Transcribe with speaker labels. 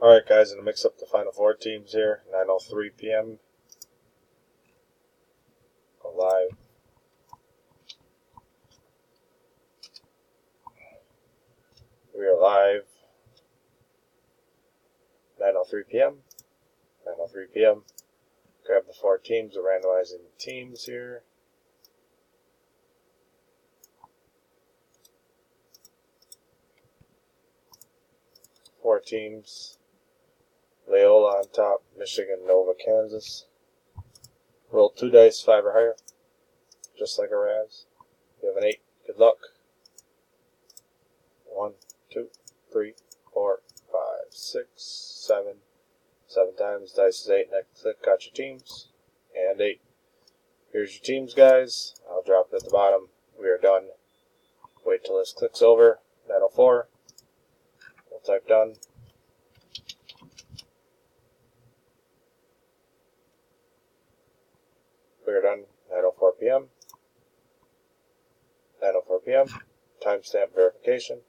Speaker 1: Alright guys, I'm going to mix up the Final Four teams here. 9:03 p.m. Go live. We are live. 9:03 p.m. 9:03 p.m. Grab the four teams. We're randomizing the teams here. Four teams. Loyola on top. Michigan, Nova, Kansas. Roll 2 dice, 5 or higher. Just like a Raz. You have an 8. Good luck. 1, 2, 3, 4, 5, 6, 7. 7 times. Dice is 8. Next click. Got your teams. And 8. Here's your teams, guys. I'll drop it at the bottom. We are done. Wait till this clicks over. 9:04. We'll type done. We are done. 9:04 p.m. 9:04 p.m. Timestamp verification.